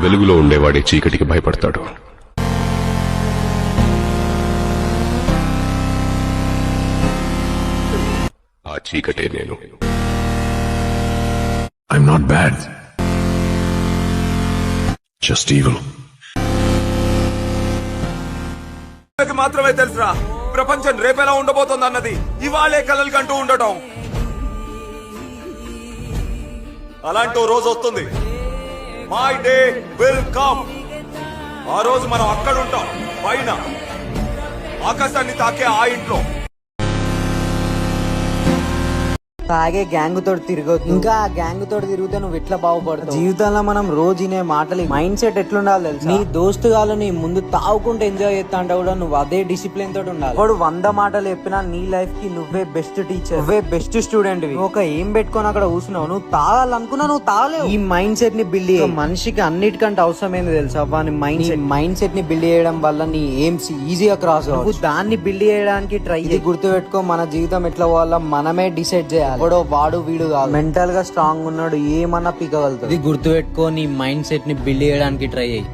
వెలుగులో ఉండేవాడే చీకటికి భయపడతాడు. ఆ చీకటే నేను. I'm not bad. Just evil. మాత్రమే తెలుసురా ప్రపంచం రేపెలా ఉండబోతోంది అన్నది. ఇవాళే కలలు కంటూ ఉండటం. అలాంటి రోజు వస్తుంది. My day will come. ఆ రోజు మనం అక్కడ ఉంటాం, పైన ఆకాశాన్ని తాకే ఆ ఇంట్లో. తాగే గ్యాంగ్ తోటి తిరగొద్దు. ఇంకా ఆ గ్యాంగ్ తోటి తిరిగితే నువ్వు ఎట్లా బాగుపడతావు. జీవితంలో మనం రోజు వినే మాటలు మైండ్ సెట్ ఎట్లుండాలి తెలుసా? నీ దోస్తు గాలు నీ ముందు తాగుకుంటూ ఎంజాయ్ చేస్తా అంటే కూడా నువ్వు అదే డిసిప్లిన్ తోటి ఉండాలి. వాడు 100 మాటలు చెప్పినా నీ లైఫ్ కి నువ్వే బెస్ట్ టీచర్, నువ్వే బెస్ట్ స్టూడెంట్. ఒక ఏం పెట్టుకొని అక్కడ కూర్చున్నావు, నువ్వు తాగాలనుకున్నా నువ్వు తాగలేవు. ఈ మైండ్ సెట్ ని బిల్డ్ చేయ మనిషికి అన్నిటికంటే అవసరం ఏంది తెలుసా? వాని మైండ్ సెట్ ని బిల్డ్ చేయడం వల్ల నీ ఎయిమ్స్ ఈజీగా క్రాస్ అవ్వచ్చు. దాన్ని బిల్డ్ చేయడానికి ట్రై చేయి. గుర్తు పెట్టుకో, మన జీవితం ఎట్లా పోవాలో మనమే డిసైడ్ చేయాలి. వాడు వీడు కాదు, మెంటల్ గా స్ట్రాంగ్ ఉన్నాడు, ఏమన్నా పీకగలుగుతాడు. ఇది గుర్తు పెట్టుకో, నీ మైండ్ సెట్ ని బిల్డ్ చేయడానికి ట్రై చేయి.